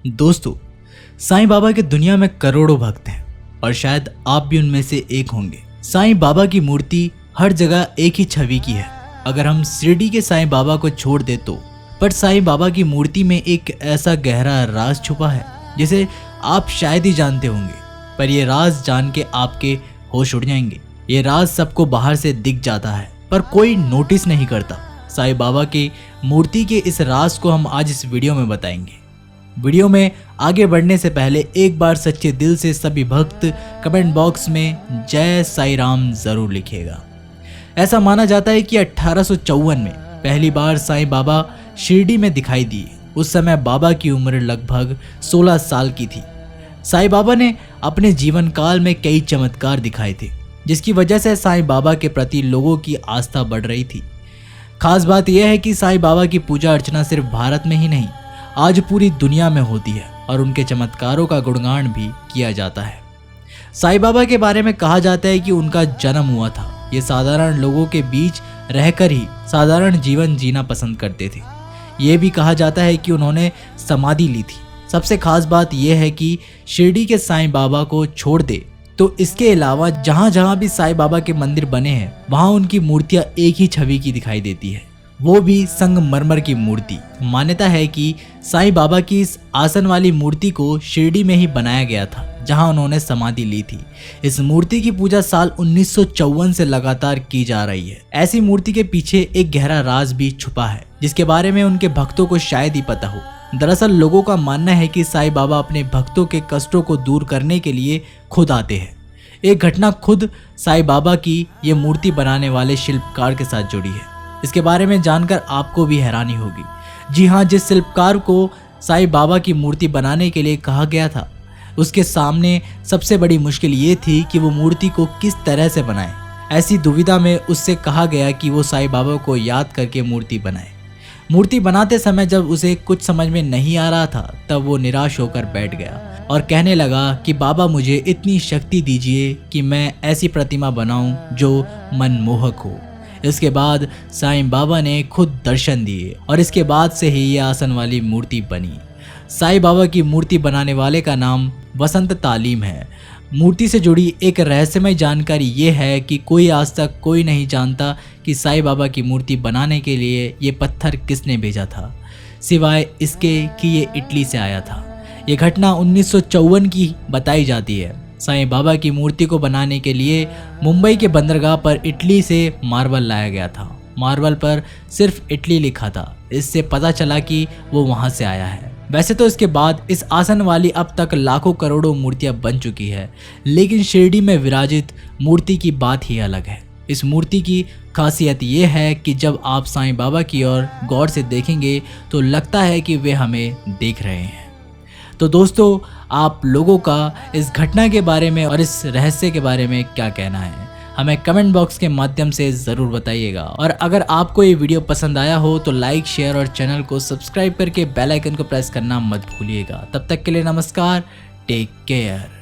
दोस्तों, साईं बाबा की दुनिया में करोड़ों भक्त हैं और शायद आप भी उनमें से एक होंगे। साईं बाबा की मूर्ति हर जगह एक ही छवि की है। अगर हम शिरडी के साईं बाबा को छोड़ दे तो, पर साईं बाबा की मूर्ति में एक ऐसा गहरा राज छुपा है जिसे आप शायद ही जानते होंगे, पर ये राज जान के आपके होश उड़ जाएंगे। ये राज सबको बाहर से दिख जाता है पर कोई नोटिस नहीं करता। साईं बाबा की मूर्ति के इस राज को हम आज इस वीडियो में बताएंगे। वीडियो में आगे बढ़ने से पहले एक बार सच्चे दिल से सभी भक्त कमेंट बॉक्स में जय साईं राम जरूर लिखिएगा। ऐसा माना जाता है कि 1854 में पहली बार साईं बाबा शिरडी में दिखाई दिए। उस समय बाबा की उम्र लगभग 16 साल की थी। साईं बाबा ने अपने जीवन काल में कई चमत्कार दिखाए थे, जिसकी वजह से साईं बाबा के प्रति लोगों की आस्था बढ़ रही थी। खास बात यह है कि साईं बाबा की पूजा अर्चना सिर्फ भारत में ही नहीं, आज पूरी दुनिया में होती है और उनके चमत्कारों का गुणगान भी किया जाता है। साईं बाबा के बारे में कहा जाता है कि उनका जन्म हुआ था। ये साधारण लोगों के बीच रहकर ही साधारण जीवन जीना पसंद करते थे। ये भी कहा जाता है कि उन्होंने समाधि ली थी। सबसे खास बात यह है कि शिरडी के साईं बाबा को छोड़ दे तो इसके अलावा जहाँ जहाँ भी साईं बाबा के मंदिर बने हैं वहाँ उनकी मूर्तियाँ एक ही छवि की दिखाई देती है, वो भी संगमरमर की मूर्ति। मान्यता है कि साईं बाबा की इस आसन वाली मूर्ति को शिरडी में ही बनाया गया था जहां उन्होंने समाधि ली थी। इस मूर्ति की पूजा साल 1954 से लगातार की जा रही है। ऐसी मूर्ति के पीछे एक गहरा राज भी छुपा है जिसके बारे में उनके भक्तों को शायद ही पता हो। दरअसल लोगों का मानना है कि साईं बाबा अपने भक्तों के कष्टों को दूर करने के लिए खुद आते हैं। एक घटना खुद साईं बाबा की ये मूर्ति बनाने वाले शिल्पकार के साथ जुड़ी है। इसके बारे में जानकर आपको भी हैरानी होगी। जी हाँ, जिस शिल्पकार को साईं बाबा की मूर्ति बनाने के लिए कहा गया था, उसके सामने सबसे बड़ी मुश्किल ये थी कि वो मूर्ति को किस तरह से बनाए। ऐसी दुविधा में उससे कहा गया कि वो साईं बाबा को याद करके मूर्ति बनाए। मूर्ति बनाते समय जब उसे कुछ समझ में नहीं आ रहा था, तब वो निराश होकर बैठ गया और कहने लगा कि बाबा मुझे इतनी शक्ति दीजिए कि मैं ऐसी प्रतिमा बनाऊं जो मनमोहक हो। इसके बाद साईं बाबा ने खुद दर्शन दिए और इसके बाद से ही ये आसन वाली मूर्ति बनी। साईं बाबा की मूर्ति बनाने वाले का नाम वसंत तालीम है। मूर्ति से जुड़ी एक रहस्यमय जानकारी ये है कि कोई आज तक कोई नहीं जानता कि साईं बाबा की मूर्ति बनाने के लिए ये पत्थर किसने भेजा था, सिवाय इसके कि ये इटली से आया था। ये घटना 1954 की बताई जाती है। साईं बाबा की मूर्ति को बनाने के लिए मुंबई के बंदरगाह पर इटली से मार्बल लाया गया था। मार्बल पर सिर्फ इटली लिखा था। इससे पता चला कि वो वहां से आया है। वैसे तो इसके बाद इस आसन वाली अब तक लाखों करोड़ों मूर्तियां बन चुकी है, लेकिन शिरडी में विराजित मूर्ति की बात ही अलग है। इस मूर्ति की खासियत ये है कि जब आप साईं बाबा की ओर गौर से देखेंगे तो लगता है कि वे हमें देख रहे हैं। तो दोस्तों, आप लोगों का इस घटना के बारे में और इस रहस्य के बारे में क्या कहना है, हमें कमेंट बॉक्स के माध्यम से ज़रूर बताइएगा। और अगर आपको ये वीडियो पसंद आया हो तो लाइक, शेयर और चैनल को सब्सक्राइब करके बेल आइकन को प्रेस करना मत भूलिएगा। तब तक के लिए नमस्कार, टेक केयर।